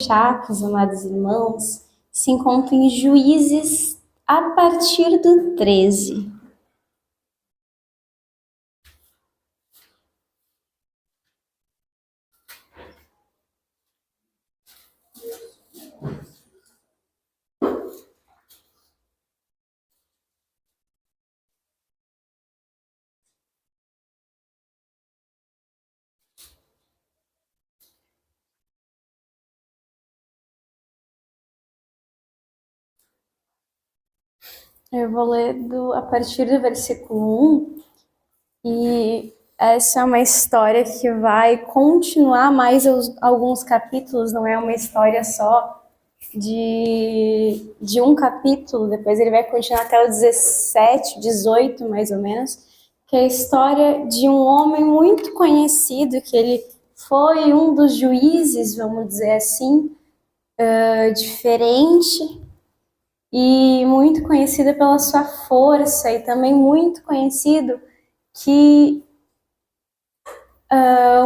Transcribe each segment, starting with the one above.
Chacos, amados irmãos, se encontra em Juízes a partir do 13. Eu vou ler a partir do versículo 1, e essa é uma história que vai continuar mais alguns capítulos, não é uma história só de um capítulo, depois ele vai continuar até o 17, 18 mais ou menos, que é a história de um homem muito conhecido, que ele foi um dos juízes, vamos dizer assim, diferente, e muito conhecido pela sua força, e também muito conhecido que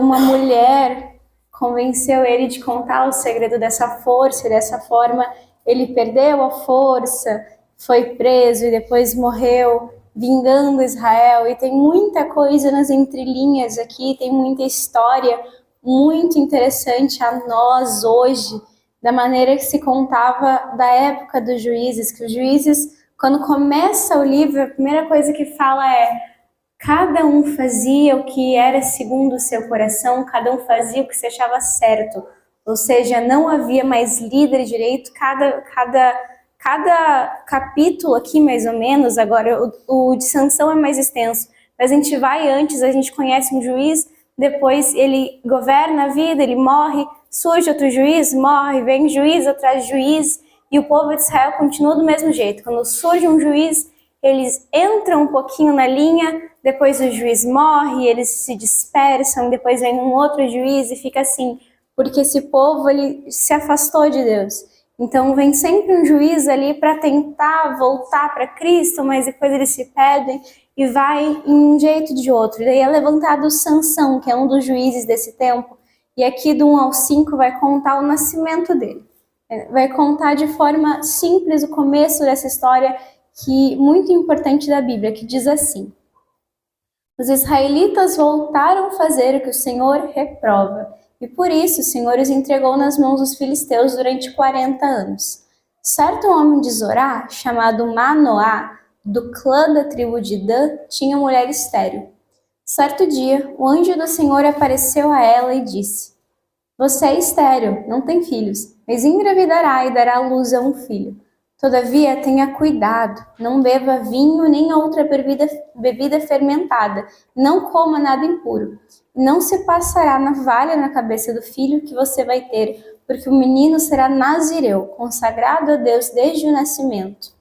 uma mulher convenceu ele de contar o segredo dessa força, e dessa forma ele perdeu a força, foi preso e depois morreu, vingando Israel. E tem muita coisa nas entrelinhas aqui, tem muita história muito interessante a nós hoje, da maneira que se contava da época dos juízes, que os juízes, quando começa o livro, a primeira coisa que fala é: cada um fazia o que era segundo o seu coração, cada um fazia o que se achava certo. Ou seja, não havia mais líder direito, cada capítulo aqui, mais ou menos, agora o de Sansão é mais extenso, mas a gente vai antes, a gente conhece um juiz, depois ele governa a vida, ele morre, surge outro juiz, morre, vem juiz atrás de juiz, e o povo de Israel continua do mesmo jeito. Quando surge um juiz, eles entram um pouquinho na linha, depois o juiz morre, eles se dispersam, depois vem um outro juiz e fica assim, porque esse povo ele se afastou de Deus. Então vem sempre um juiz ali para tentar voltar para Cristo, mas depois eles se perdem e vai em um jeito de outro. E daí é levantado Sansão, que é um dos juízes desse tempo, e aqui do 1 ao 5 vai contar o nascimento dele. Vai contar de forma simples o começo dessa história, que muito importante da Bíblia, que diz assim: os israelitas voltaram a fazer o que o Senhor reprova, e por isso o Senhor os entregou nas mãos dos filisteus durante 40 anos. Certo homem de Zorá, chamado Manoá, do clã da tribo de Dan, tinha mulher estéril. Certo dia, o anjo do Senhor apareceu a ela e disse: você é estéril, não tem filhos, mas engravidará e dará luz a um filho. Todavia, tenha cuidado, não beba vinho nem outra bebida fermentada, não coma nada impuro. Não se passará navalha na cabeça do filho que você vai ter, porque o menino será nazireu, consagrado a Deus desde o nascimento.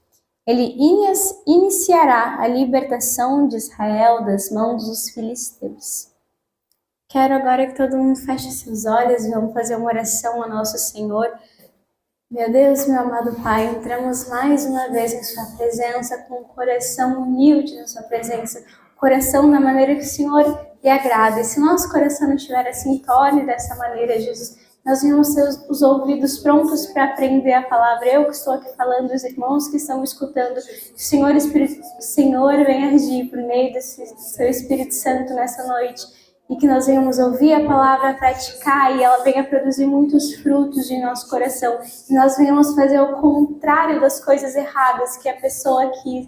Ele iniciará a libertação de Israel das mãos dos filisteus. Quero agora que todo mundo feche seus olhos e vamos fazer uma oração ao nosso Senhor. Meu Deus, meu amado Pai, entramos mais uma vez em Sua presença com um coração humilde na Sua presença, coração da maneira que o Senhor lhe agrada. E se o nosso coração não estiver assim, torne dessa maneira, Jesus. Nós vamos ter os ouvidos prontos para aprender a palavra. Eu que estou aqui falando, os irmãos que estão me escutando, que o Senhor venha agir por meio desse Seu Espírito Santo nessa noite. E que nós venhamos ouvir a palavra, praticar, e ela venha produzir muitos frutos em nosso coração. E nós venhamos fazer o contrário das coisas erradas que a pessoa aqui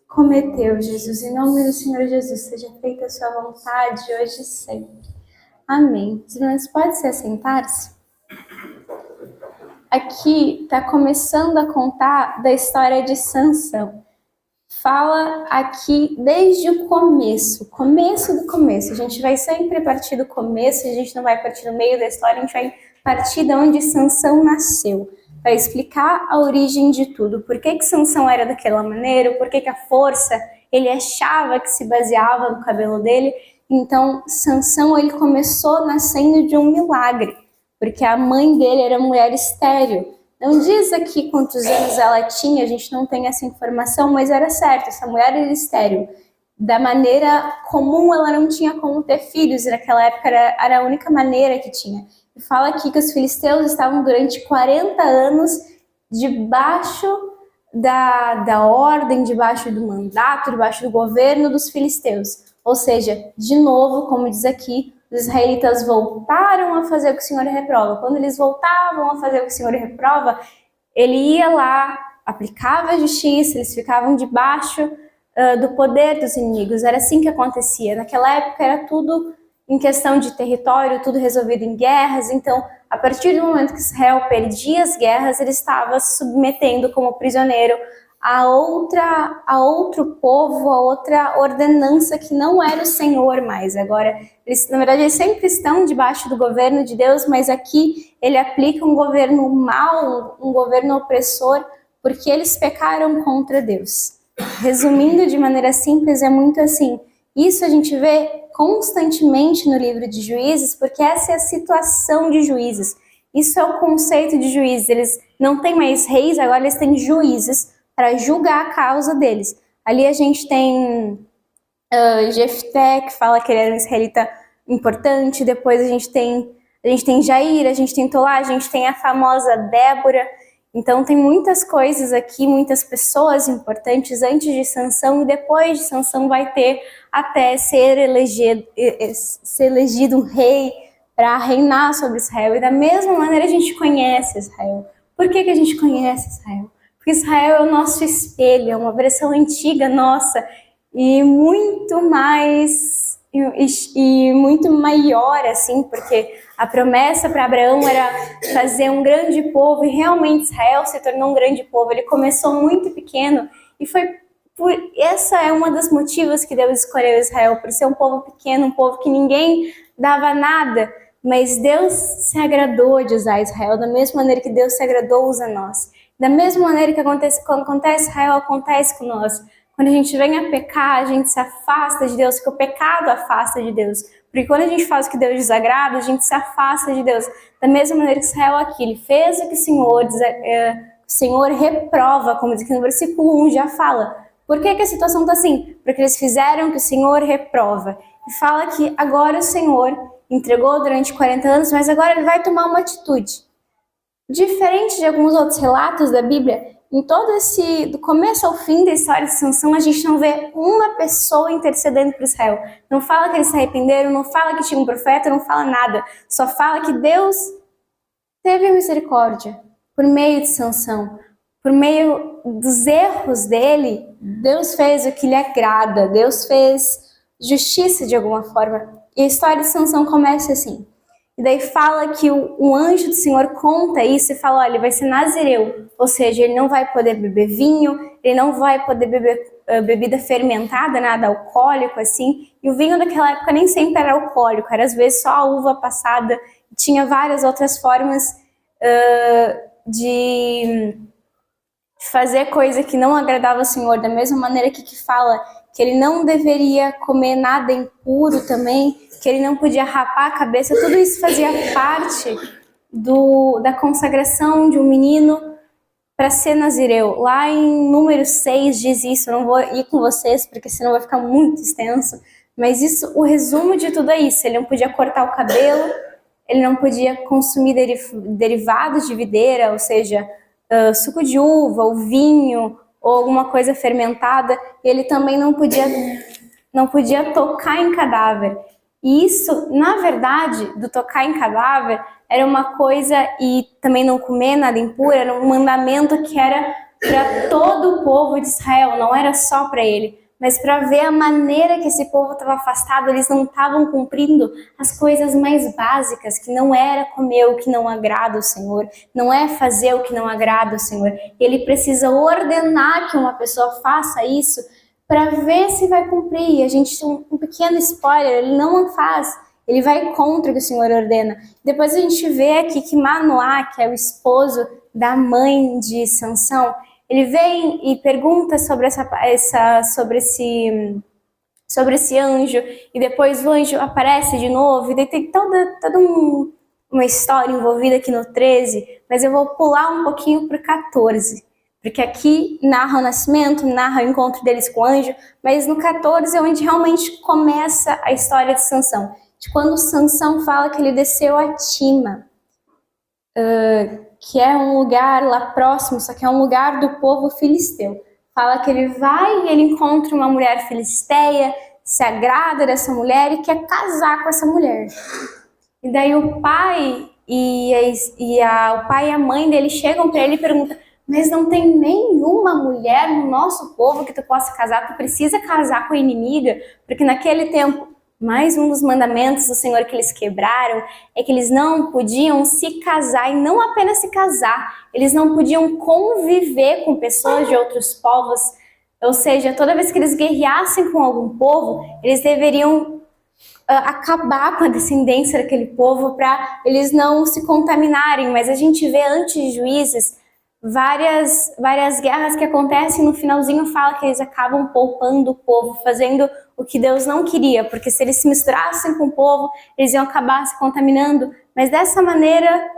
cometeu, Jesus. Em nome do Senhor Jesus, seja feita a sua vontade, hoje e sempre. Amém. Os irmãos, pode se assentar-se? Aqui está começando a contar da história de Sansão. Fala aqui desde o começo do começo. A gente vai sempre partir do começo, a gente não vai partir do meio da história, a gente vai partir de onde Sansão nasceu, para explicar a origem de tudo. Por que Sansão era daquela maneira, por que a força ele achava que se baseava no cabelo dele. Então Sansão ele começou nascendo de um milagre, porque a mãe dele era mulher estéril. Não diz aqui quantos anos ela tinha, a gente não tem essa informação, mas era certo, essa mulher era estéril. Da maneira comum, ela não tinha como ter filhos, e naquela época era a única maneira que tinha. E fala aqui que os filisteus estavam durante 40 anos debaixo da ordem, debaixo do mandato, debaixo do governo dos filisteus. Ou seja, de novo, como diz aqui, os israelitas voltaram a fazer o que o Senhor reprova. Quando eles voltavam a fazer o que o Senhor reprova, ele ia lá, aplicava a justiça, eles ficavam debaixo do poder dos inimigos. Era assim que acontecia. Naquela época era tudo em questão de território, tudo resolvido em guerras. Então, a partir do momento que Israel perdia as guerras, ele estava se submetendo como prisioneiro a outro povo, a outra ordenança que não era o Senhor mais. Agora, na verdade, eles sempre estão debaixo do governo de Deus, mas aqui ele aplica um governo mau, um governo opressor, porque eles pecaram contra Deus. Resumindo de maneira simples, é muito assim. Isso a gente vê constantemente no livro de Juízes, porque essa é a situação de juízes. Isso é o conceito de juízes. Eles não têm mais reis, agora eles têm juízes para julgar a causa deles. Ali a gente tem Jefté, que fala que ele era um israelita importante. Depois a gente tem Jair, a gente tem Tolá, a gente tem a famosa Débora. Então tem muitas coisas aqui, muitas pessoas importantes antes de Sansão, e depois de Sansão vai ter até ser elegido um rei para reinar sobre Israel. E da mesma maneira a gente conhece Israel. Por que a gente conhece Israel? Porque Israel é o nosso espelho, é uma versão antiga nossa e muito mais e muito maior, assim, porque a promessa para Abraão era fazer um grande povo, e realmente Israel se tornou um grande povo. Ele começou muito pequeno, e essa é uma dos motivos que Deus escolheu Israel, por ser um povo pequeno, um povo que ninguém dava nada, mas Deus se agradou de usar Israel, da mesma maneira que Deus se agradou usa nós. Da mesma maneira que quando acontece Israel, acontece com nós. Quando a gente vem a pecar, a gente se afasta de Deus, porque o pecado afasta de Deus. Porque quando a gente faz o que Deus desagrada, a gente se afasta de Deus. Da mesma maneira que Israel aqui, ele fez o que o Senhor reprova, como diz aqui no versículo 1, já fala. Por que a situação está assim? Porque eles fizeram o que o Senhor reprova. E fala que agora o Senhor entregou durante 40 anos, mas agora ele vai tomar uma atitude. Diferente de alguns outros relatos da Bíblia, em todo do começo ao fim da história de Sansão, a gente não vê uma pessoa intercedendo por Israel. Não fala que eles se arrependeram, não fala que tinha um profeta, não fala nada. Só fala que Deus teve misericórdia por meio de Sansão. Por meio dos erros dele, Deus fez o que lhe agrada. Deus fez justiça de alguma forma. E a história de Sansão começa assim. E daí fala que o anjo do Senhor conta isso e fala, olha, ele vai ser nazireu, ou seja, ele não vai poder beber vinho, ele não vai poder beber bebida fermentada, nada alcoólico, assim. E o vinho daquela época nem sempre era alcoólico, era às vezes só a uva passada, tinha várias outras formas de fazer coisa que não agradava ao Senhor, da mesma maneira que fala que ele não deveria comer nada impuro também, que ele não podia rapar a cabeça. Tudo isso fazia parte da consagração de um menino para ser nazireu. Lá em Números 6 diz isso, eu não vou ir com vocês, porque senão vai ficar muito extenso, mas isso, o resumo de tudo é isso. Ele não podia cortar o cabelo, ele não podia consumir derivados de videira, ou seja, suco de uva, ou vinho, ou alguma coisa fermentada. Ele também não podia tocar em cadáver. E isso, na verdade, do tocar em cadáver, era uma coisa, e também não comer nada impuro, era um mandamento que era para todo o povo de Israel, não era só para ele. Mas para ver a maneira que esse povo estava afastado, eles não estavam cumprindo as coisas mais básicas, que não era comer o que não agrada ao Senhor, não é fazer o que não agrada ao Senhor. Ele precisa ordenar que uma pessoa faça isso para ver se vai cumprir. E a gente tem um pequeno spoiler, ele não faz, ele vai contra o que o Senhor ordena. Depois a gente vê aqui que Manoá, que é o esposo da mãe de Sansão, ele vem e pergunta sobre esse anjo, e depois o anjo aparece de novo, e daí tem toda uma história envolvida aqui no 13, mas eu vou pular um pouquinho para o 14, porque aqui narra o nascimento, narra o encontro deles com o anjo, mas no 14 é onde realmente começa a história de Sansão, de quando Sansão fala que ele desceu a Tima. que é um lugar lá próximo, só que é um lugar do povo filisteu. Fala que ele vai e ele encontra uma mulher filisteia, se agrada dessa mulher e quer casar com essa mulher. E daí o pai o pai e a mãe dele chegam para ele e perguntam: mas não tem nenhuma mulher no nosso povo que tu possa casar, tu precisa casar com a inimiga, porque naquele tempo, mais um dos mandamentos do Senhor que eles quebraram é que eles não podiam se casar, e não apenas se casar, eles não podiam conviver com pessoas de outros povos, ou seja, toda vez que eles guerreassem com algum povo, eles deveriam acabar com a descendência daquele povo para eles não se contaminarem. Mas a gente vê antes de Juízes várias guerras que acontecem, no finalzinho fala que eles acabam poupando o povo, fazendo o que Deus não queria, porque se eles se misturassem com o povo, eles iam acabar se contaminando. Mas dessa maneira,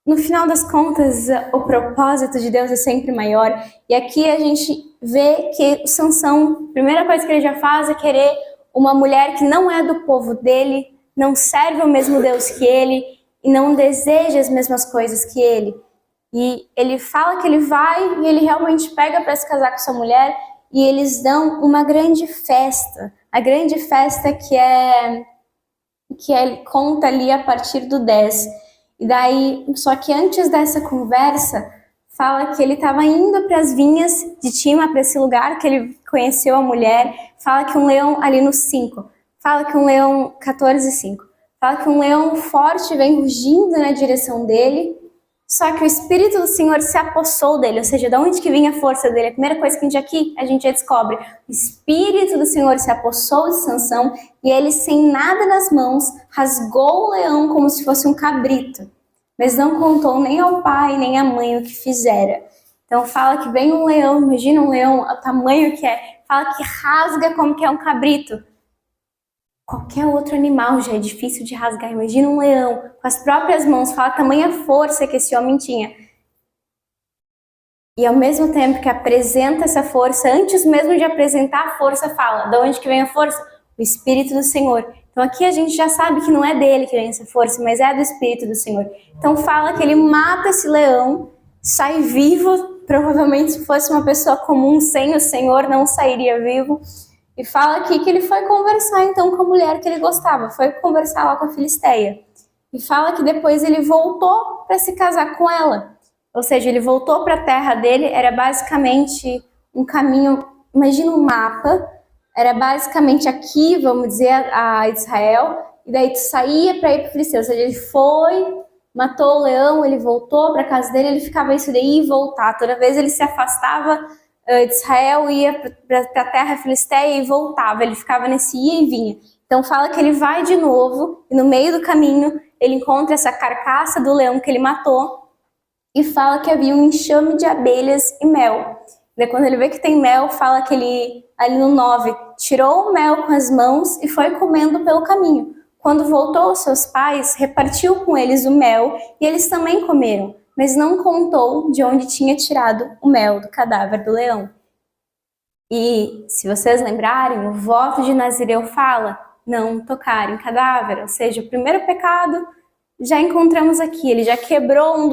no final das contas, o propósito de Deus é sempre maior. E aqui a gente vê que Sansão, a primeira coisa que ele já faz é querer uma mulher que não é do povo dele, não serve o mesmo Deus que ele e não deseja as mesmas coisas que ele. E ele fala que ele vai e ele realmente pega para se casar com essa mulher e eles dão uma grande festa. A grande festa que ele conta ali a partir do 10. E daí, só que antes dessa conversa, fala que ele estava indo para as vinhas de Tima, para esse lugar que ele conheceu a mulher. Fala que um leão, ali no 5, fala que um leão, 14:5, fala que um leão forte vem rugindo na direção dele, só que o Espírito do Senhor se apossou dele, ou seja, de onde que vinha a força dele? A primeira coisa que a gente já descobre, o Espírito do Senhor se apossou de Sansão e ele, sem nada nas mãos, rasgou o leão como se fosse um cabrito, mas não contou nem ao pai nem à mãe o que fizera. Então fala que vem um leão, imagina um leão, o tamanho que é, fala que rasga como que é um cabrito. Qualquer outro animal já é difícil de rasgar, imagina um leão com as próprias mãos, fala a tamanha força que esse homem tinha. E ao mesmo tempo que apresenta essa força, antes mesmo de apresentar a força, fala, de onde que vem a força? O Espírito do Senhor. Então aqui a gente já sabe que não é dele que vem essa força, mas é do Espírito do Senhor. Então fala que ele mata esse leão, sai vivo, provavelmente se fosse uma pessoa comum sem o Senhor não sairia vivo. E fala aqui que ele foi conversar então com a mulher que ele gostava, foi conversar lá com a Filisteia. E fala que depois ele voltou para se casar com ela. Ou seja, ele voltou para a terra dele, era basicamente um caminho, imagina um mapa, era basicamente aqui, vamos dizer, a Israel, e daí tu saía para ir para o Filisteu. Ou seja, ele foi, matou o leão, ele voltou para a casa dele, ele ficava isso daí e voltar. Toda vez ele se afastava de Israel, ia para a terra filisteia e voltava, ele ficava nesse ia e vinha. Então fala que ele vai de novo e no meio do caminho ele encontra essa carcaça do leão que ele matou e fala que havia um enxame de abelhas e mel. Daí quando ele vê que tem mel, fala que ele, ali no 9, tirou o mel com as mãos e foi comendo pelo caminho. Quando voltou aos seus pais, repartiu com eles o mel e eles também comeram, mas não contou de onde tinha tirado o mel do cadáver do leão. E, se vocês lembrarem, o voto de Nazireu fala não tocar em cadáver, ou seja, o primeiro pecado já encontramos aqui, ele já quebrou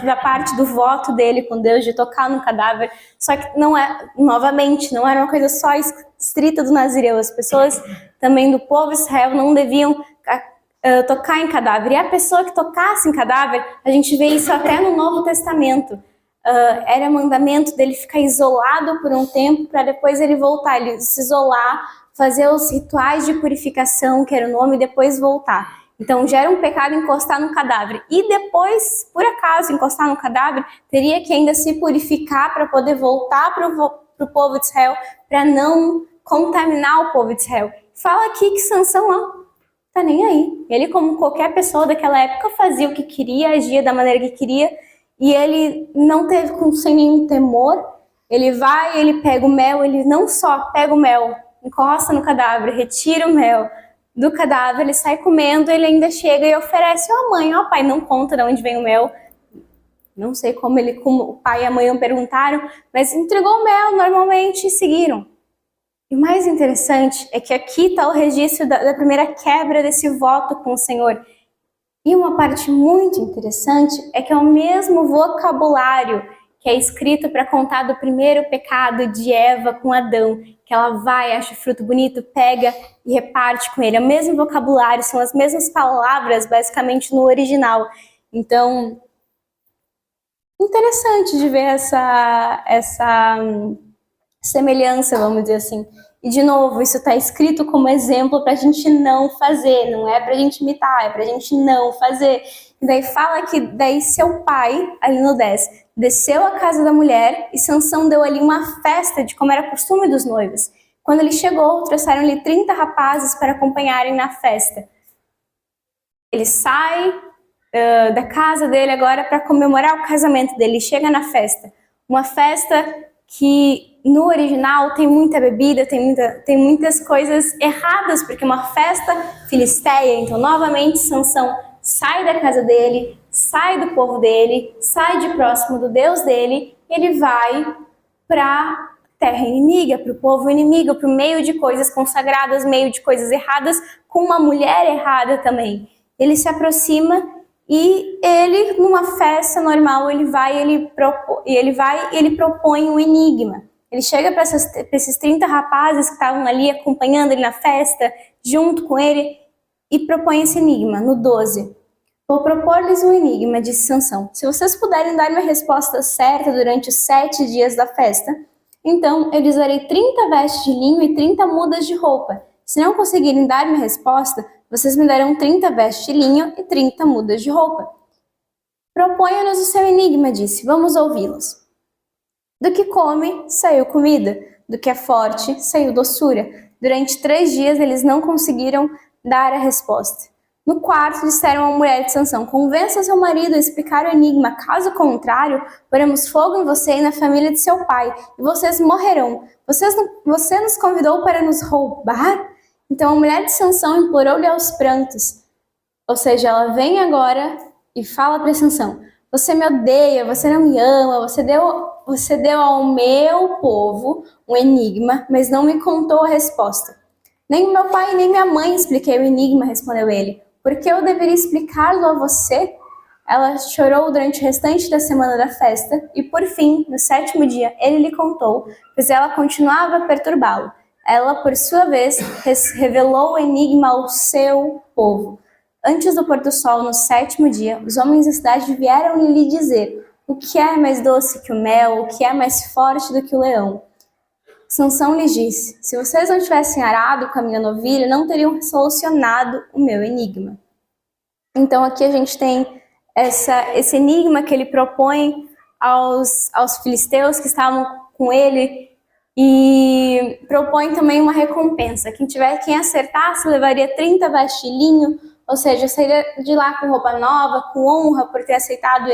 da parte do voto dele com Deus de tocar no cadáver, só que não é, novamente, não era uma coisa só estrita do Nazireu, as pessoas também do povo de Israel não deviam tocar em cadáver, e a pessoa que tocasse em cadáver, a gente vê isso até no Novo Testamento, era mandamento dele ficar isolado por um tempo, para depois ele voltar, ele se isolar, fazer os rituais de purificação, que era o nome, e depois voltar. Então já era um pecado encostar no cadáver, e depois, por acaso, encostar no cadáver, teria que ainda se purificar para poder voltar para o povo de Israel, para não contaminar o povo de Israel. Fala aqui que Sansão, ó, tá nem aí. Ele, como qualquer pessoa daquela época, fazia o que queria, agia da maneira que queria, e ele não teve sem nenhum temor. Ele vai, ele pega o mel, ele não só pega o mel, encosta no cadáver, retira o mel do cadáver, ele sai comendo, ele ainda chega e oferece à mãe, ó pai, não conta de onde vem o mel. Não sei como o pai e a mãe não perguntaram, mas entregou o mel normalmente e seguiram. E o mais interessante é que aqui está o registro da primeira quebra desse voto com o Senhor. E uma parte muito interessante é que é o mesmo vocabulário que é escrito para contar do primeiro pecado de Eva com Adão, que ela vai, acha o fruto bonito, pega e reparte com ele. É o mesmo vocabulário, são as mesmas palavras, basicamente, no original. Então, interessante de ver essa semelhança, vamos dizer assim. E, de novo, isso está escrito como exemplo para a gente não fazer, não é para a gente imitar, é para a gente não fazer. E daí fala que daí seu pai, ali no 10, desceu à casa da mulher e Sansão deu ali uma festa de como era costume dos noivos. Quando ele chegou, trouxeram-lhe 30 rapazes para acompanharem na festa. Ele sai da casa dele agora para comemorar o casamento dele, chega na festa. Uma festa que no original tem muita bebida, tem muitas coisas erradas, porque é uma festa filisteia. Então, novamente, Sansão sai da casa dele, sai do povo dele, sai de próximo do Deus dele, e ele vai para terra inimiga, para o povo inimigo, para o meio de coisas consagradas, meio de coisas erradas, com uma mulher errada também. Ele se aproxima e ele, numa festa normal, ele propõe um enigma. Ele chega para esses 30 rapazes que estavam ali acompanhando ele na festa, junto com ele, e propõe esse enigma, no 12. Vou propor-lhes um enigma, disse Sansão. Se vocês puderem dar-me a resposta certa durante os 7 dias da festa, então eu lhes darei 30 vestes de linho e 30 mudas de roupa. Se não conseguirem dar-me a resposta, vocês me darão 30 vestes de linho e 30 mudas de roupa. Proponha-nos o seu enigma, disse. Vamos ouvi-los. Do que come, saiu comida. Do que é forte, saiu doçura. Durante 3 dias eles não conseguiram dar a resposta. No quarto, disseram à mulher de Sansão: convença seu marido a explicar o enigma. Caso contrário, poremos fogo em você e na família de seu pai, e vocês morrerão. Você nos convidou para nos roubar? Então a mulher de Sansão implorou-lhe aos prantos. Ou seja, ela vem agora e fala para Sansão: você me odeia, você não me ama, você deu ao meu povo um enigma, mas não me contou a resposta. Nem meu pai nem minha mãe expliquei o enigma, respondeu ele. Por que eu deveria explicá-lo a você? Ela chorou durante o restante da semana da festa e, por fim, no 7º dia, ele lhe contou, pois ela continuava a perturbá-lo. Ela, por sua vez, revelou o enigma ao seu povo. Antes do pôr do sol, no 7º dia, os homens da cidade vieram lhe dizer: o que é mais doce que o mel? O que é mais forte do que o leão? Sansão lhes disse: se vocês não tivessem arado com a minha novilha, não teriam solucionado o meu enigma. Então aqui a gente tem esse enigma que ele propõe aos filisteus que estavam com ele, e propõe também uma recompensa. Quem acertasse levaria 30 vestes de linho, ou seja, sairia de lá com roupa nova, com honra por ter acertado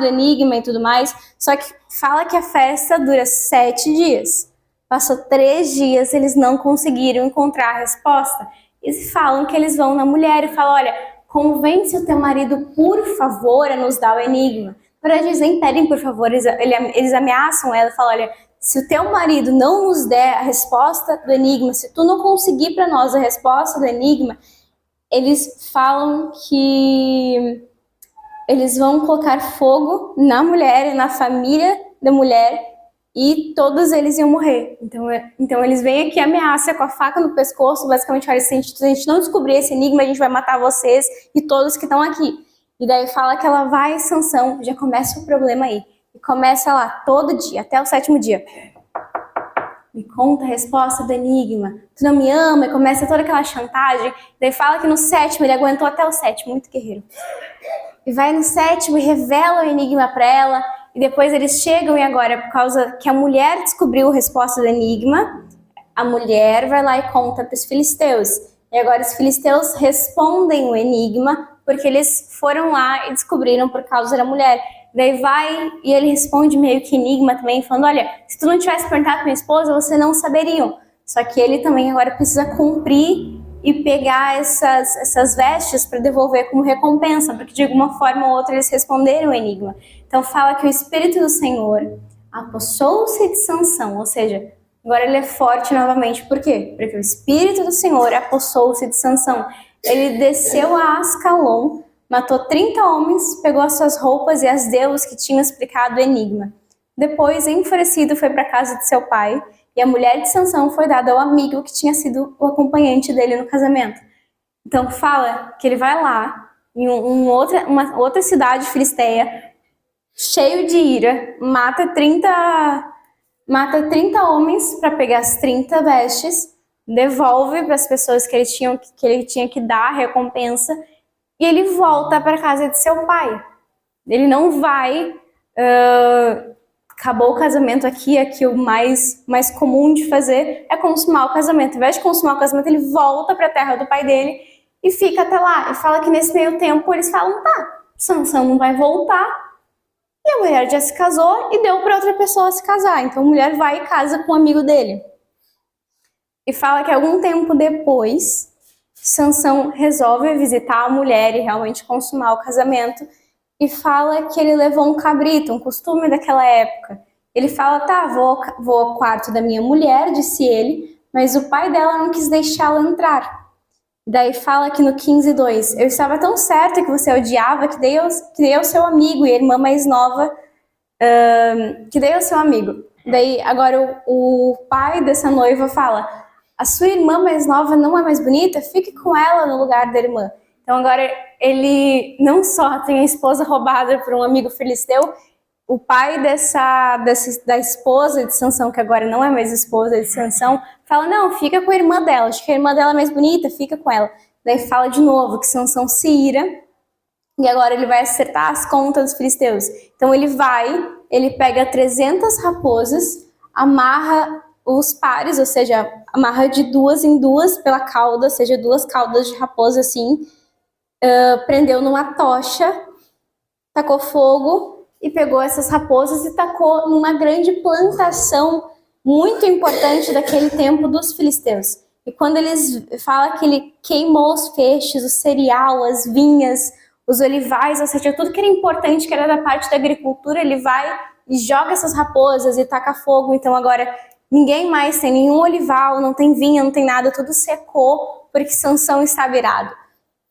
o enigma e tudo mais. Só que fala que a festa dura 7 dias. Passou 3 dias, eles não conseguiram encontrar a resposta. Eles falam que eles vão na mulher e falam: olha, convence o teu marido, por favor, a nos dar o enigma. Na verdade, eles nem pedem por favor, eles ameaçam ela e falam: olha, se o teu marido não nos der a resposta do enigma, se tu não conseguir para nós a resposta do enigma, eles falam que eles vão colocar fogo na mulher e na família da mulher, e todos eles iam morrer. Então eles vêm aqui, ameaça com a faca no pescoço, basicamente: olha, se a gente não descobrir esse enigma, a gente vai matar vocês e todos que estão aqui. E daí fala que ela vai em Sansão, já começa o problema aí. E começa lá, todo dia, até o 7º dia. Me conta a resposta do enigma. Tu não me ama? E começa toda aquela chantagem. Daí fala que no 7º, ele aguentou até o 7º, muito guerreiro. E vai no 7º e revela o enigma para ela. E depois eles chegam, e agora, por causa que a mulher descobriu a resposta do enigma, a mulher vai lá e conta para os filisteus. E agora os filisteus respondem o enigma, porque eles foram lá e descobriram por causa da mulher. Daí vai e ele responde meio que enigma também, falando: olha, se tu não tivesse perguntado pra minha esposa, você não saberiam. Só que ele também agora precisa cumprir e pegar essas vestes para devolver como recompensa, porque de alguma forma ou outra eles responderam o enigma. Então fala que o Espírito do Senhor apossou-se de Sansão, ou seja, agora ele é forte novamente. Por quê? Porque o Espírito do Senhor apossou-se de Sansão. ele desceu a Ascalon, matou 30 homens, pegou as suas roupas e as deu aos que tinham explicado o enigma. Depois, enfurecido, foi para a casa de seu pai, e a mulher de Sansão foi dada ao amigo que tinha sido o acompanhante dele no casamento. Então fala que ele vai lá, em uma outra cidade filisteia, cheio de ira, mata 30 homens para pegar as 30 vestes, devolve para as pessoas que ele tinha que dar a recompensa, e ele volta para a casa de seu pai. Ele não vai... acabou o casamento aqui o mais comum de fazer é consumar o casamento. Ao invés de consumar o casamento, ele volta para a terra do pai dele e fica até lá. E fala que nesse meio tempo eles falam, tá, Sansão não vai voltar. E a mulher já se casou e deu para outra pessoa se casar. Então a mulher vai e casa com um amigo dele. E fala que algum tempo depois, Sansão resolve visitar a mulher e realmente consumar o casamento. E fala que ele levou um cabrito, um costume daquela época. Ele fala, tá, vou ao quarto da minha mulher, disse ele, mas o pai dela não quis deixá-la entrar. Daí fala que no 15:2, eu estava tão certa que você odiava que dei ao seu amigo, e a irmã mais nova, que dei ao seu amigo. Daí agora o pai dessa noiva fala, a sua irmã mais nova não é mais bonita? Fique com ela no lugar da irmã. Então agora ele não só tem a esposa roubada por um amigo filisteu, o pai da esposa de Sansão, que agora não é mais esposa de Sansão, fala, não, fica com a irmã dela, acho que a irmã dela é mais bonita, fica com ela. Daí fala de novo que Sansão se ira, e agora ele vai acertar as contas dos filisteus. Então ele pega 300 raposas, amarra os pares, ou seja, amarra de 2 em 2 pela cauda, ou seja, 2 caudas de raposa assim, prendeu numa tocha, tacou fogo e pegou essas raposas e tacou numa grande plantação muito importante daquele tempo dos filisteus. E quando eles falam que ele queimou os feixes, o cereal, as vinhas, os olivais, ou seja, tudo que era importante, que era da parte da agricultura, ele vai e joga essas raposas e taca fogo. Então agora ninguém mais tem nenhum olival, não tem vinha, não tem nada, tudo secou porque Sansão estava irado.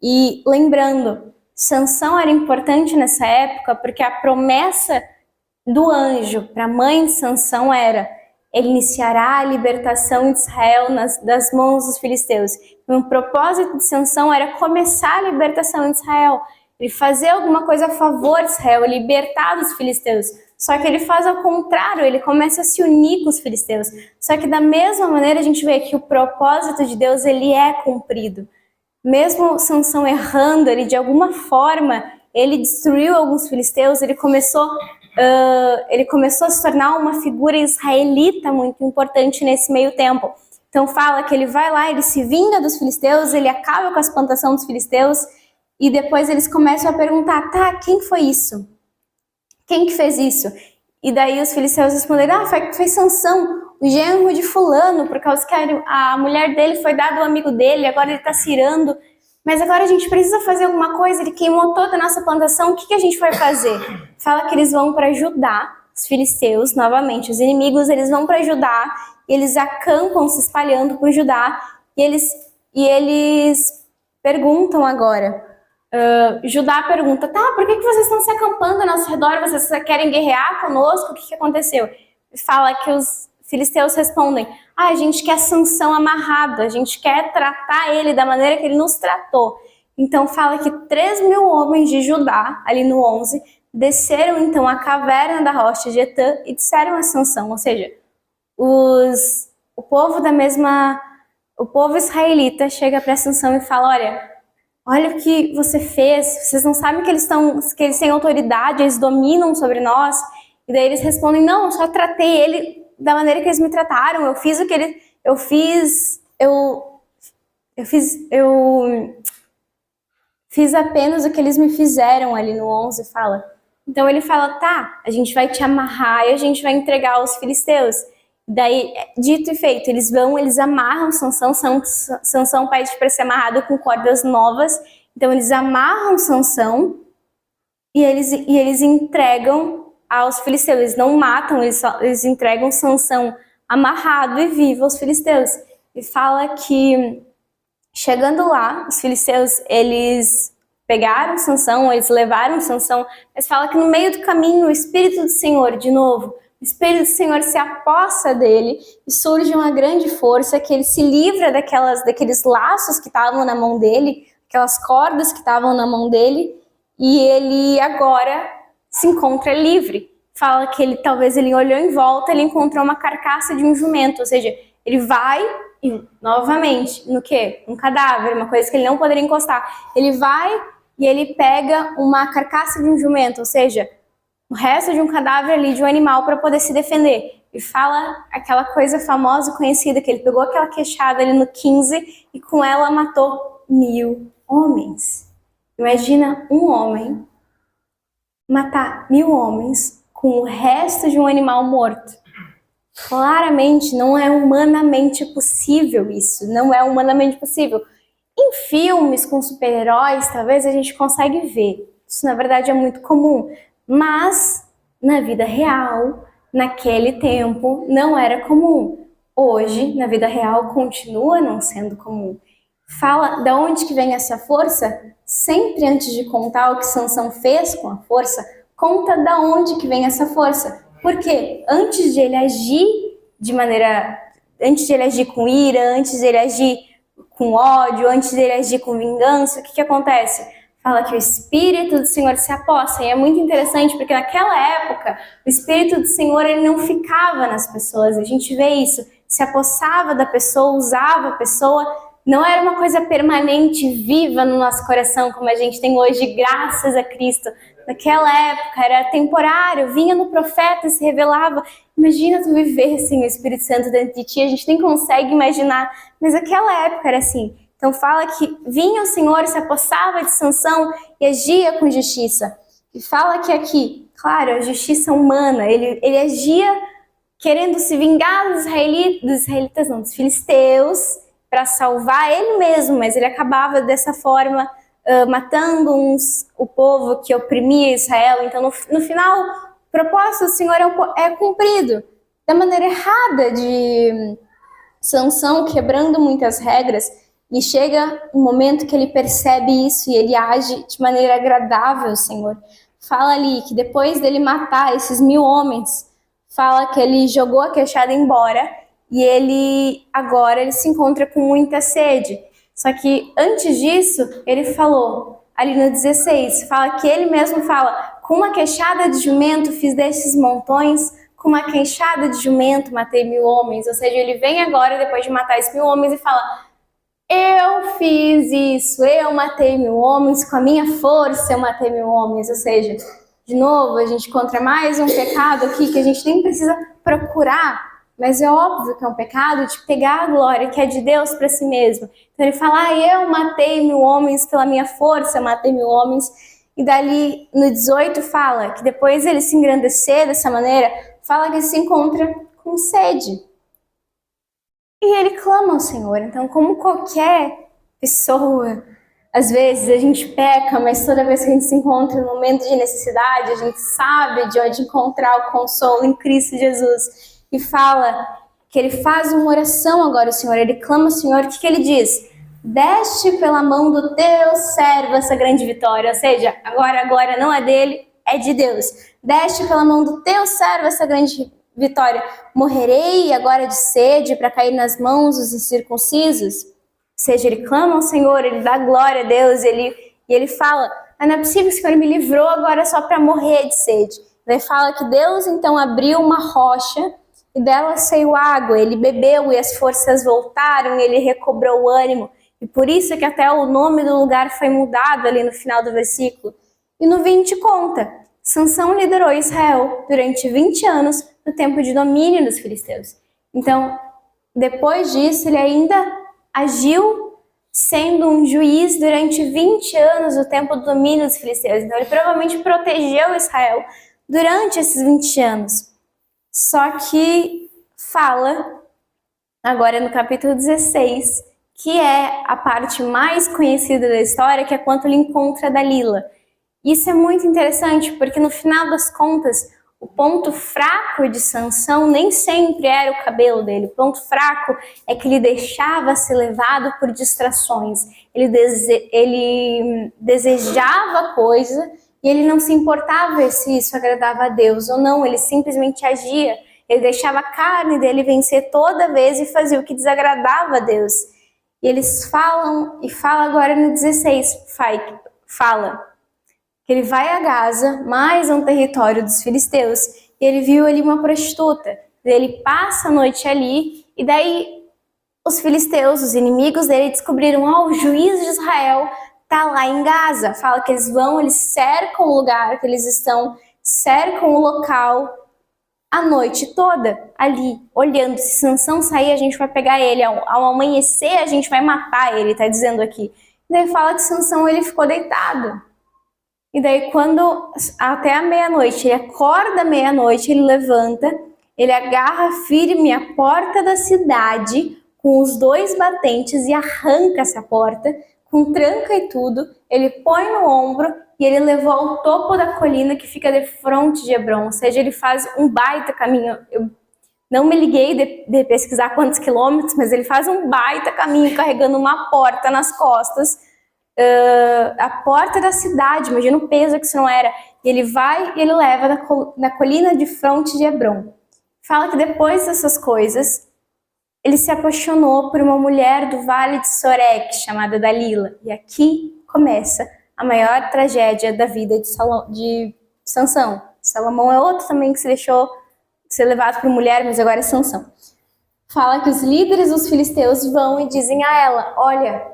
E lembrando, Sansão era importante nessa época porque a promessa do anjo para a mãe de Sansão era: ele iniciará a libertação de Israel das mãos dos filisteus. Então, o propósito de Sansão era começar a libertação de Israel, ele fazer alguma coisa a favor de Israel, libertar dos filisteus. Só que ele faz ao contrário, ele começa a se unir com os filisteus. Só que da mesma maneira a gente vê que o propósito de Deus ele é cumprido. Mesmo Sansão errando, ele de alguma forma, ele destruiu alguns filisteus, ele começou a se tornar uma figura israelita muito importante nesse meio tempo. Então fala que ele vai lá, ele se vinga dos filisteus, ele acaba com as plantações dos filisteus, e depois eles começam a perguntar, tá, quem foi isso? Quem que fez isso? E daí os filisteus responderam, foi Sansão, o genro de fulano, por causa que a mulher dele foi dada ao amigo dele, agora ele está se irando, mas agora a gente precisa fazer alguma coisa, ele queimou toda a nossa plantação, o que a gente vai fazer? Fala que eles vão para Judá, os filisteus, novamente, os inimigos, eles vão para Judá, e eles acampam se espalhando por Judá, e eles perguntam agora, Judá pergunta, tá, por que vocês estão se acampando ao nosso redor, vocês querem guerrear conosco, o que aconteceu? Fala que os filisteus respondem, a gente quer Sansão amarrado, a gente quer tratar ele da maneira que ele nos tratou. Então fala que 3.000 homens de Judá, ali no 11, desceram então a caverna da rocha de Etã e disseram a Sansão, ou seja, o povo israelita chega para Sansão e fala, olha o que você fez, vocês não sabem que eles têm autoridade, eles dominam sobre nós? E daí eles respondem, não, eu só tratei ele da maneira que eles me trataram, eu fiz apenas o que eles me fizeram ali no 11, fala. Então ele fala, tá, a gente vai te amarrar e a gente vai entregar aos filisteus. Daí, dito e feito, eles amarram Sansão, Sansão pede para ser amarrado com cordas novas, então eles amarram Sansão e eles entregam aos filisteus, eles não matam, eles entregam Sansão amarrado e vivo aos filisteus. E fala que Chegando lá, os filisteus, eles pegaram Sansão, eles levaram Sansão, mas fala que no meio do caminho o Espírito do Senhor, de novo, o Espírito do Senhor se apossa dele e surge uma grande força que ele se livra daqueles laços que estavam na mão dele, aquelas cordas que estavam na mão dele, e ele agora se encontra livre. Fala que talvez ele olhou em volta, ele encontrou uma carcaça de um jumento, ou seja, ele vai e, novamente, no quê? Um cadáver, uma coisa que ele não poderia encostar. Ele vai e ele pega uma carcaça de um jumento, ou seja, o resto de um cadáver ali, de um animal, para poder se defender. E fala aquela coisa famosa e conhecida, que ele pegou aquela queixada ali no 15 e com ela matou 1000 homens. Imagina um homem matar 1000 homens com o resto de um animal morto. Claramente não é humanamente possível isso, não é humanamente possível. Em filmes com super-heróis, talvez a gente consegue ver. Isso na verdade é muito comum, mas na vida real, naquele tempo, não era comum. Hoje, na vida real, continua não sendo comum. Fala de onde que vem essa força? Sempre antes de contar o que Sansão fez com a força, conta de onde que vem essa força. Porque antes de ele agir antes de ele agir com ira, antes de ele agir com ódio, antes de ele agir com vingança, o que acontece? Fala que o Espírito do Senhor se apossa, e é muito interessante porque naquela época o Espírito do Senhor ele não ficava nas pessoas, a gente vê isso, se apossava da pessoa, usava a pessoa, não era uma coisa permanente, viva no nosso coração como a gente tem hoje, graças a Cristo. Naquela época era temporário, vinha no profeta e se revelava. Imagina tu viver assim o Espírito Santo dentro de ti, a gente nem consegue imaginar, mas naquela época era assim. Então fala que vinha o Senhor, se apossava de Sansão e agia com justiça. E fala que aqui, claro, a justiça humana, ele agia querendo se vingar dos israelitas não, dos filisteus, para salvar ele mesmo, mas ele acabava dessa forma matando o povo que oprimia Israel. Então, no final, o propósito do Senhor é cumprido da maneira errada de Sansão, quebrando muitas regras, e chega um momento que ele percebe isso e ele age de maneira agradável ao Senhor. Fala ali que depois dele matar esses 1000 homens, fala que ele jogou a queixada embora e ele se encontra com muita sede. Só que antes disso, ele falou, ali no 16, fala que ele mesmo fala, com uma queixada de jumento fiz destes montões, com uma queixada de jumento matei 1000 homens. Ou seja, ele vem agora, depois de matar esses 1000 homens, e fala, eu fiz isso, eu matei 1000 homens, com a minha força eu matei 1000 homens. Ou seja, de novo, a gente encontra mais um pecado aqui que a gente nem precisa procurar, mas é óbvio que é um pecado de pegar a glória que é de Deus para si mesmo. Então ele fala, eu matei 1000 homens pela minha força, eu matei 1000 homens. E dali no 18 fala que depois ele se engrandecer dessa maneira, fala que ele se encontra com sede. E ele clama ao Senhor. Então, como qualquer pessoa, às vezes a gente peca, mas toda vez que a gente se encontra no momento de necessidade, a gente sabe de onde encontrar o consolo em Cristo Jesus. E fala que ele faz uma oração agora ao Senhor, ele clama ao Senhor, o que ele diz? Deste pela mão do teu servo essa grande vitória, ou seja, agora a glória não é dele, é de Deus. Deste pela mão do teu servo essa grande vitória. Morrerei agora de sede para cair nas mãos dos incircuncisos? Ou seja, ele clama ao Senhor, ele dá glória a Deus, e ele fala, não é possível que o Senhor me livrou agora só para morrer de sede. Ele fala que Deus então abriu uma rocha, e dela saiu água, ele bebeu e as forças voltaram, e ele recobrou o ânimo. E por isso que até o nome do lugar foi mudado ali no final do versículo. E no 20 conta, Sansão liderou Israel durante 20 anos no tempo de domínio dos filisteus. Então, depois disso, ele ainda agiu sendo um juiz durante 20 anos no tempo do domínio dos filisteus. Então, ele provavelmente protegeu Israel durante esses 20 anos. Só que fala, agora no capítulo 16, que é a parte mais conhecida da história, que é quando ele encontra Dalila. Isso é muito interessante, porque no final das contas, O ponto fraco de Sansão nem sempre era o cabelo dele. O ponto fraco é que ele deixava ser levado por distrações. Ele desejava coisa e ele não se importava se isso agradava a Deus ou não. Ele simplesmente agia. Ele deixava a carne dele vencer toda vez e fazia o que desagradava a Deus. E eles falam, e fala agora no 16, fala que ele vai a Gaza, mais um território dos filisteus, e ele viu ali uma prostituta. Ele passa a noite ali, e daí os filisteus, os inimigos dele, descobriram, o juiz de Israel tá lá em Gaza. Fala que eles vão, eles cercam o lugar que eles estão, cercam o local a noite toda ali, olhando. Se Sansão sair, a gente vai pegar ele. Ao amanhecer, a gente vai matar ele, tá dizendo aqui. E daí fala que Sansão, ele ficou deitado. E daí quando, até a meia-noite, ele acorda à meia-noite, ele levanta, ele agarra firme a porta da cidade com os 2 batentes e arranca essa porta, com tranca e tudo, ele põe no ombro e ele levou ao topo da colina que fica de frente de Hebron, ou seja, ele faz um baita caminho. Eu não me liguei de pesquisar quantos quilômetros, mas ele faz um baita caminho carregando uma porta nas costas, a porta da cidade, imagina o peso que isso não era. E ele vai e ele leva na colina de fronte de Hebron. Fala que depois dessas coisas, ele se apaixonou por uma mulher do vale de Sorek, chamada Dalila. E aqui começa a maior tragédia da vida de Sansão. Salomão é outro também que se deixou ser levado por mulher, mas agora é Sansão. Fala que os líderes dos filisteus vão e dizem a ela, olha,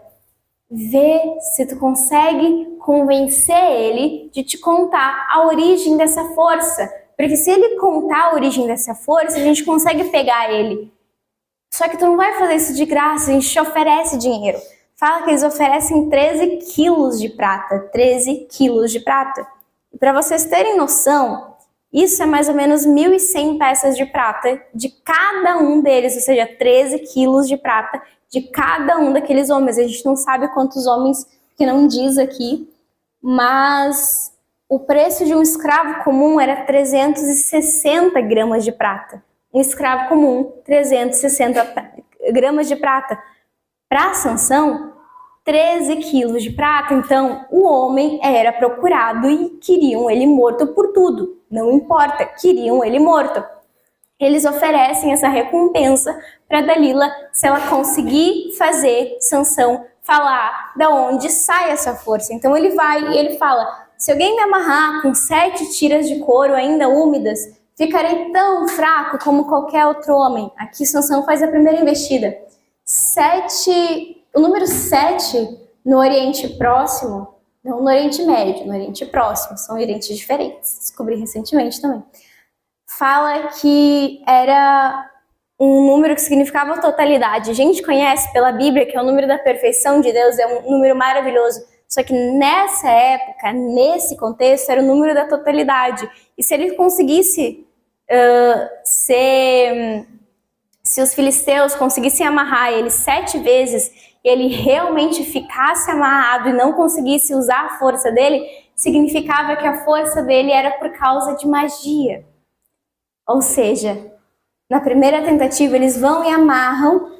vê se tu consegue convencer ele de te contar a origem dessa força. Porque se ele contar a origem dessa força, a gente consegue pegar ele. Só que tu não vai fazer isso de graça, a gente te oferece dinheiro. Fala que eles oferecem 13 quilos de prata. 13 quilos de prata. E para vocês terem noção, isso é mais ou menos 1.100 peças de prata de cada um deles, ou seja, 13 quilos de prata de cada um daqueles homens. A gente não sabe quantos homens, que não diz aqui, mas o preço de um escravo comum era 360 gramas de prata. Um escravo comum, 360 gramas de prata. Para Sansão, 13 quilos de prata. Então, o homem era procurado e queriam ele morto por tudo. Não importa, queriam ele morto. Eles oferecem essa recompensa para Dalila se ela conseguir fazer Sansão falar da onde sai essa força. Então ele vai e ele fala, se alguém me amarrar com 7 tiras de couro ainda úmidas, ficarei tão fraco como qualquer outro homem. Aqui Sansão faz a primeira investida. O número 7 no Oriente Próximo, não no Oriente Médio, no Oriente Próximo, são orientes diferentes, descobri recentemente também. Fala que era um número que significava totalidade. A gente conhece pela Bíblia que é o número da perfeição de Deus, é um número maravilhoso. Só que nessa época, nesse contexto, era o número da totalidade. E se ele conseguisse se os filisteus conseguissem amarrar ele 7 vezes e ele realmente ficasse amarrado e não conseguisse usar a força dele, significava que a força dele era por causa de magia. Ou seja, na primeira tentativa eles vão e amarram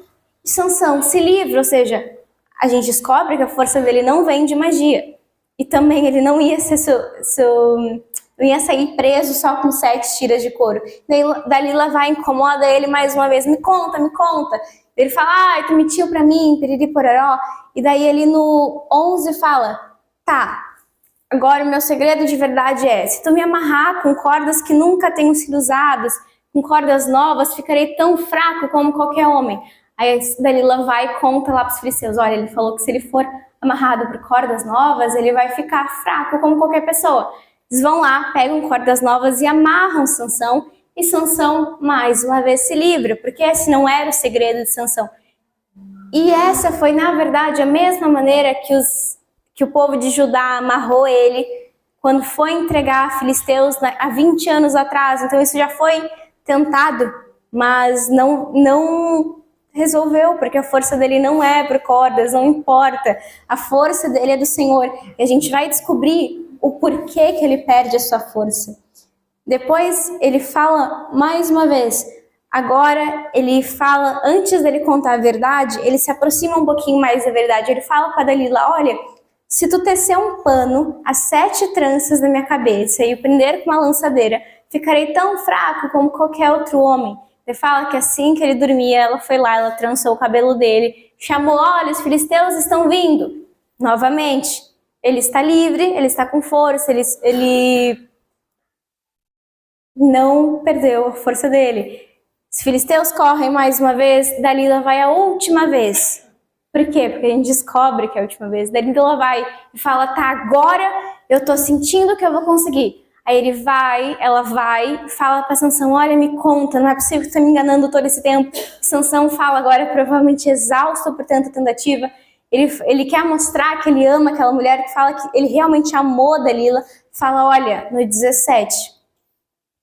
e Sansão se livra, ou seja, a gente descobre que a força dele não vem de magia. E também ele não ia não ia sair preso só com 7 tiras de couro. Daí Dalila vai, incomoda ele mais uma vez. Me conta, me conta. Ele fala, tu mentiu pra mim, piriri pororó. E daí ele no 11 fala, tá, agora o meu segredo de verdade é, se tu me amarrar com cordas que nunca tenham sido usadas, com cordas novas, ficarei tão fraco como qualquer homem. Aí Dalila vai e conta lá pros filisteus, olha, ele falou que se ele for amarrado por cordas novas, ele vai ficar fraco como qualquer pessoa. Eles vão lá, pegam cordas novas e amarram Sansão, e Sansão, mais uma vez, se livra, porque esse não era o segredo de Sansão. E essa foi, na verdade, a mesma maneira que o povo de Judá amarrou ele quando foi entregar a filisteus há 20 anos atrás. Então isso já foi tentado, mas não resolveu, porque a força dele não é por cordas, não importa. A força dele é do Senhor. E a gente vai descobrir o porquê que ele perde a sua força. Depois ele fala mais uma vez. Agora ele fala, antes dele contar a verdade, ele se aproxima um pouquinho mais da verdade. Ele fala para Dalila, olha, se tu tecer um pano a 7 tranças na minha cabeça e o prender com uma lançadeira, ficarei tão fraco como qualquer outro homem. Ele fala que assim que ele dormia, ela foi lá, ela trançou o cabelo dele, chamou, olha, os filisteus estão vindo. Novamente, ele está livre, ele está com força, ele não perdeu a força dele. Os filisteus correm mais uma vez, Dalila vai a última vez. Por quê? Porque a gente descobre que é a última vez. Dalila vai e fala, tá, agora eu tô sentindo que eu vou conseguir. Aí ela vai, fala pra Sansão, olha, me conta, não é possível que você tá me enganando todo esse tempo. Sansão fala agora, provavelmente exausto por tanta tentativa. Ele quer mostrar que ele ama aquela mulher, que fala que ele realmente amou Dalila. Fala, olha, no 17...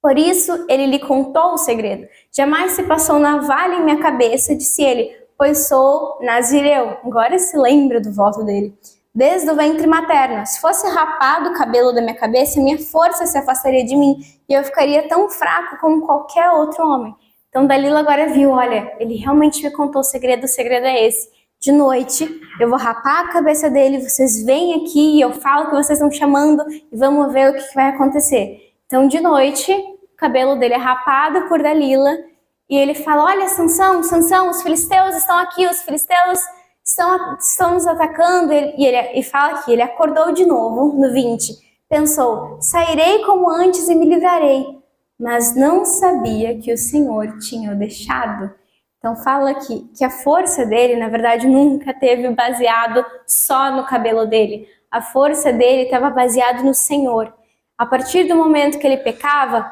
Por isso ele lhe contou o segredo. Jamais se passou navalha em minha cabeça, disse ele, pois sou nazireu. Agora se lembra do voto dele. Desde o ventre materno. Se fosse rapado o cabelo da minha cabeça, minha força se afastaria de mim e eu ficaria tão fraco como qualquer outro homem. Então Dalila agora viu, olha, ele realmente me contou o segredo é esse. De noite, eu vou rapar a cabeça dele, vocês vêm aqui e eu falo que vocês estão chamando e vamos ver o que vai acontecer. Então de noite, o cabelo dele é rapado por Dalila e ele fala, olha Sansão, os filisteus estão aqui, os filisteus estão nos atacando. E fala que ele acordou de novo, no 20, pensou, sairei como antes e me livrarei, mas não sabia que o Senhor tinha o deixado. Então fala aqui que a força dele, na verdade, nunca teve baseado só no cabelo dele. A força dele estava baseada no Senhor. A partir do momento que ele pecava,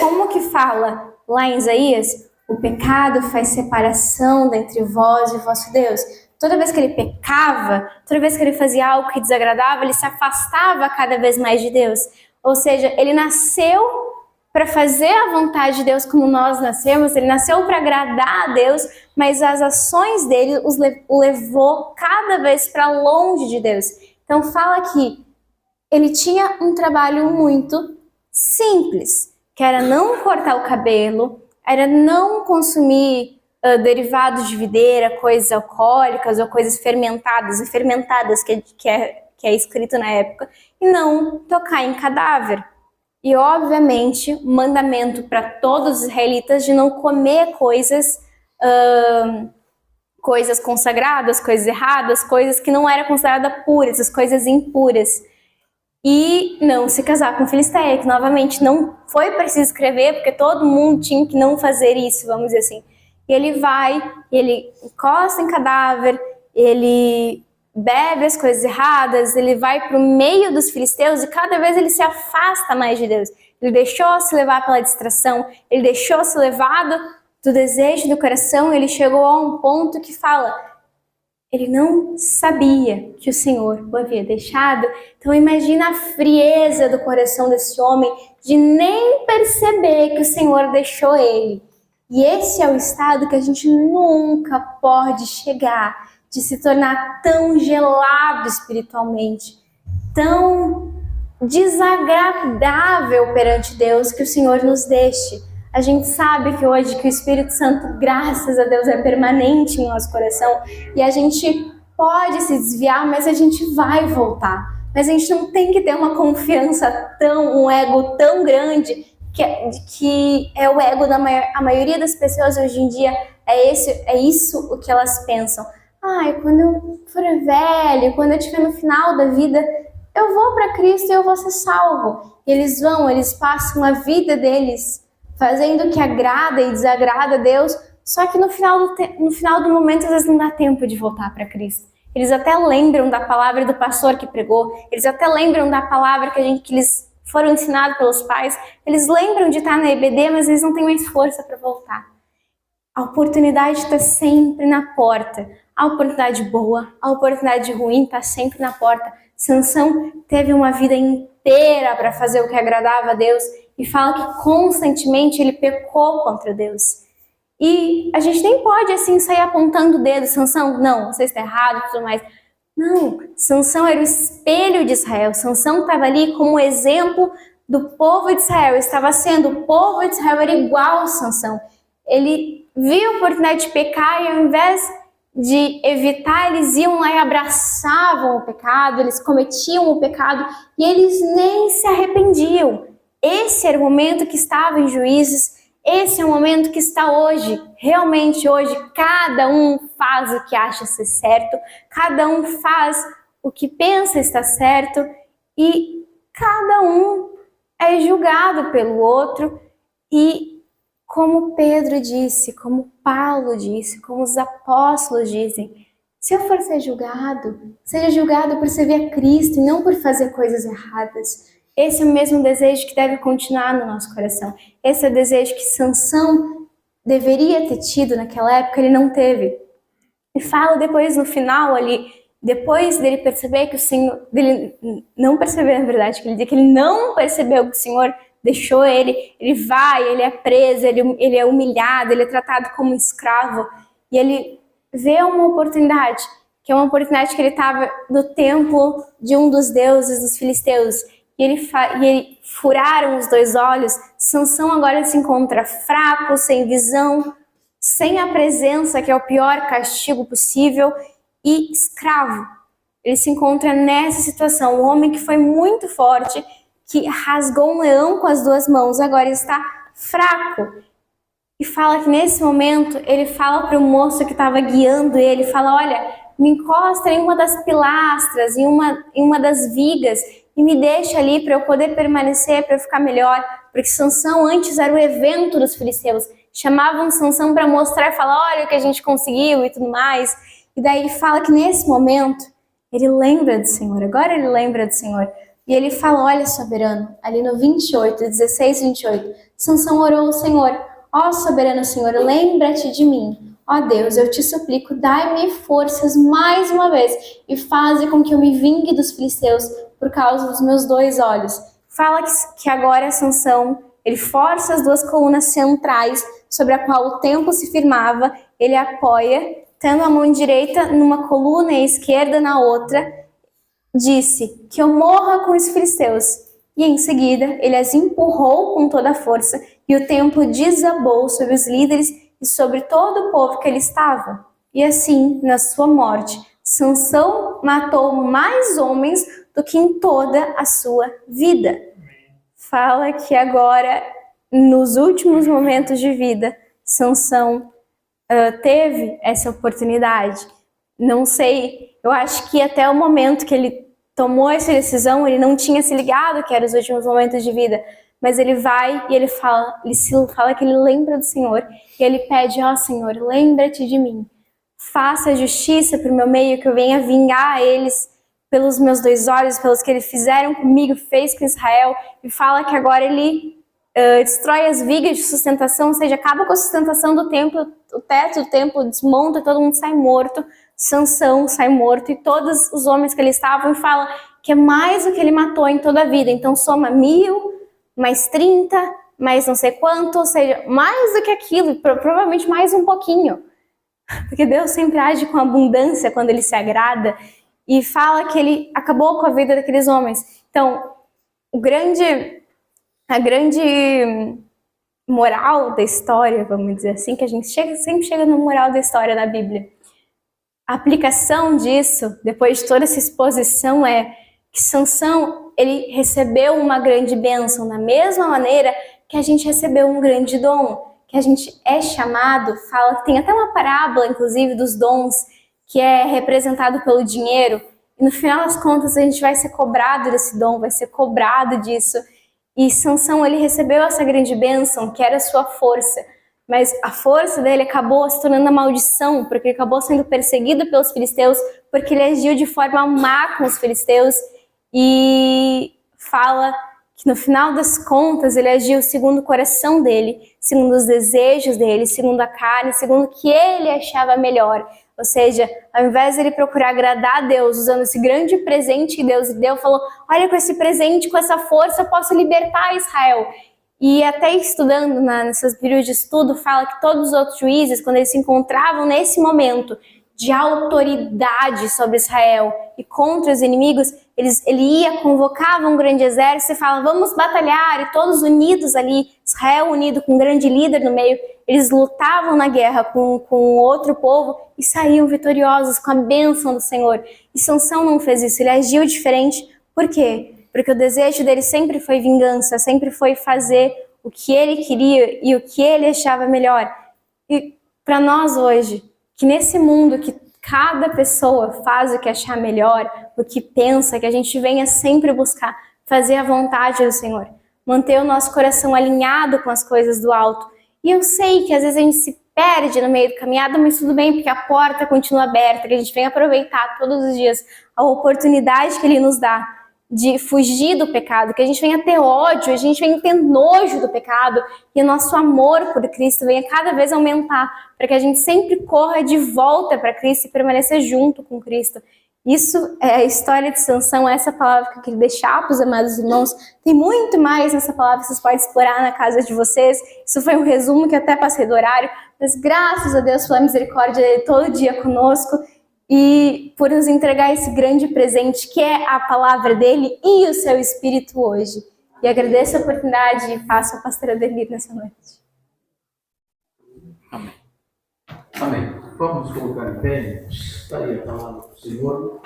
como que fala lá em Isaías? O pecado faz separação entre vós e o vosso Deus. Toda vez que ele pecava, toda vez que ele fazia algo que desagradava, ele se afastava cada vez mais de Deus. Ou seja, ele nasceu para fazer a vontade de Deus como nós nascemos, ele nasceu para agradar a Deus, mas as ações dele o levou cada vez para longe de Deus. Então fala que ele tinha um trabalho muito simples, que era não cortar o cabelo, era não consumir derivados de videira, coisas alcoólicas ou coisas fermentadas que é escrito na época, e não tocar em cadáver. E obviamente mandamento para todos os israelitas de não comer coisas consagradas, coisas erradas, coisas que não eram consideradas puras, as coisas impuras. E não se casar com Filisteia, que novamente não foi preciso escrever, porque todo mundo tinha que não fazer isso, vamos dizer assim. E ele vai, ele encosta em cadáver, ele bebe as coisas erradas, ele vai para o meio dos filisteus e cada vez ele se afasta mais de Deus. Ele deixou-se levar pela distração, ele deixou-se levado do desejo do coração, ele chegou a um ponto que fala, ele não sabia que o Senhor o havia deixado. Então imagina a frieza do coração desse homem de nem perceber que o Senhor deixou ele. E esse é o estado que a gente nunca pode chegar, de se tornar tão gelado espiritualmente, tão desagradável perante Deus, que o Senhor nos deixe. A gente sabe que hoje que o Espírito Santo, graças a Deus, é permanente em nosso coração e a gente pode se desviar, mas a gente vai voltar. Mas a gente não tem que ter uma confiança um ego tão grande que é o ego a maioria das pessoas hoje em dia, é isso o que elas pensam. Quando eu for velho, quando eu estiver no final da vida, eu vou para Cristo e eu vou ser salvo. E eles passam a vida deles fazendo o que agrada e desagrada a Deus, só que no final do momento, às vezes não dá tempo de voltar para Cristo. Eles até lembram da palavra do pastor que pregou, eles até lembram da palavra que eles foram ensinados pelos pais, eles lembram de estar na EBD, mas eles não têm mais força para voltar. A oportunidade está sempre na porta. A oportunidade boa, a oportunidade ruim está sempre na porta. Sansão teve uma vida inteira para fazer o que agradava a Deus e fala que constantemente ele pecou contra Deus. E a gente nem pode assim sair apontando o dedo, Sansão, não, você está errado e tudo mais. Não, Sansão era o espelho de Israel. Sansão estava ali como exemplo do povo de Israel estava sendo, o povo de Israel era igual a Sansão. Ele viu a oportunidade de pecar e ao invés de evitar, eles iam lá e abraçavam o pecado, eles cometiam o pecado e eles nem se arrependiam. Esse era o momento que estava em Juízes, esse é o momento que está hoje. Realmente hoje, cada um faz o que acha ser certo, cada um faz o que pensa estar certo e cada um é julgado pelo outro e como Pedro disse, como Paulo disse, como os apóstolos dizem, se eu for ser julgado, seja julgado por servir a Cristo e não por fazer coisas erradas. Esse é o mesmo desejo que deve continuar no nosso coração. Esse é o desejo que Sansão deveria ter tido naquela época, ele não teve. E fala depois no final ali, depois dele perceber que o Senhor, dele não perceber na verdade, que ele diz que ele não percebeu que o Senhor deixou ele, ele vai, ele é preso, ele é humilhado, ele é tratado como escravo, e ele vê uma oportunidade, que é uma oportunidade que ele estava no templo de um dos deuses dos filisteus, e ele furaram os 2 olhos. Sansão agora se encontra fraco, sem visão, sem a presença, que é o pior castigo possível, e escravo. Ele se encontra nessa situação, um homem que foi muito forte, que rasgou um leão com as 2 mãos, agora está fraco. E fala que nesse momento, ele fala para o moço que estava guiando ele, fala, olha, me encosta em uma das pilastras, em uma das vigas, e me deixa ali para eu poder permanecer, para eu ficar melhor. Porque Sansão antes era o evento dos filisteus. Chamavam Sansão para mostrar e falar, olha o que a gente conseguiu e tudo mais. E daí ele fala que nesse momento, ele lembra do Senhor, agora ele lembra do Senhor. E ele fala, olha, soberano, ali no 28, 16, 28, Sansão orou ao Senhor, ó soberano Senhor, lembra-te de mim. Ó Deus, eu te suplico, dai-me forças mais uma vez e faze com que eu me vingue dos filisteus por causa dos meus 2 olhos. Fala que agora Sansão, ele força as 2 colunas centrais sobre a qual o templo se firmava, ele apoia, tendo a mão direita numa coluna e a esquerda na outra, disse que eu morra com os filisteus. E em seguida, ele as empurrou com toda a força e o templo desabou sobre os líderes e sobre todo o povo que ali estava. E assim, na sua morte, Sansão matou mais homens do que em toda a sua vida. Fala que agora, nos últimos momentos de vida, Sansão teve essa oportunidade. Não sei, eu acho que até o momento que ele tomou essa decisão, ele não tinha se ligado que eram os últimos momentos de vida, mas ele vai e ele fala que ele lembra do Senhor, e ele pede, ó Senhor, lembra-te de mim, faça justiça para o meu meio, que eu venha vingar eles pelos meus 2 olhos, pelos que eles fizeram comigo, fez com Israel, e fala que agora ele destrói as vigas de sustentação, ou seja, acaba com a sustentação do templo, o teto do templo desmonta, todo mundo sai morto, Sansão sai morto e todos os homens que ali estavam, e fala que é mais do que ele matou em toda a vida, então soma 1000, mais 30, mais não sei quanto, ou seja, mais do que aquilo, provavelmente mais um pouquinho, porque Deus sempre age com abundância quando ele se agrada, e fala que ele acabou com a vida daqueles homens. Então, a grande moral da história, vamos dizer assim, que a gente sempre chega no moral da história na Bíblia. A aplicação disso, depois de toda essa exposição, é que Sansão, ele recebeu uma grande bênção, da mesma maneira que a gente recebeu um grande dom, que a gente é chamado, tem até uma parábola, inclusive, dos dons, que é representado pelo dinheiro, e no final das contas a gente vai ser cobrado desse dom, vai ser cobrado disso. E Sansão, ele recebeu essa grande bênção, que era a sua força, mas a força dele acabou se tornando uma maldição, porque ele acabou sendo perseguido pelos filisteus, porque ele agiu de forma má com os filisteus, e fala que no final das contas ele agiu segundo o coração dele, segundo os desejos dele, segundo a carne, segundo o que ele achava melhor. Ou seja, ao invés de ele procurar agradar a Deus, usando esse grande presente que Deus lhe deu, falou, olha, com esse presente, com essa força, eu posso libertar Israel. E até estudando nessas períodos de estudo, fala que todos os outros juízes, quando eles se encontravam nesse momento de autoridade sobre Israel e contra os inimigos, Ele ia, convocava um grande exército e falava, vamos batalhar, e todos unidos ali, Israel unido com um grande líder no meio, eles lutavam na guerra com outro povo e saíam vitoriosos com a bênção do Senhor. E Sansão não fez isso, ele agiu diferente. Por quê? Porque o desejo dele sempre foi vingança, sempre foi fazer o que ele queria e o que ele achava melhor. E para nós hoje, que nesse mundo que cada pessoa faz o que achar melhor, o que pensa, que a gente venha sempre buscar fazer a vontade do Senhor, manter o nosso coração alinhado com as coisas do alto. E eu sei que às vezes a gente se perde no meio da caminhada, mas tudo bem, porque a porta continua aberta, que a gente vem aproveitar todos os dias a oportunidade que Ele nos dá de fugir do pecado, que a gente venha ter ódio, a gente venha ter nojo do pecado e o nosso amor por Cristo venha cada vez aumentar, para que a gente sempre corra de volta para Cristo e permaneça junto com Cristo. Isso é a história de Sansão, essa palavra que eu queria deixar para os amados irmãos. Tem muito mais nessa palavra que vocês podem explorar na casa de vocês. Isso foi um resumo que até passei do horário, mas graças a Deus pela misericórdia dele todo dia conosco e por nos entregar esse grande presente que é a palavra dele e o seu Espírito hoje. E agradeço a oportunidade e passo a pastora Adelir nessa noite. Amém. Amém. Vamos colocar em pé, está aí a palavra do Senhor.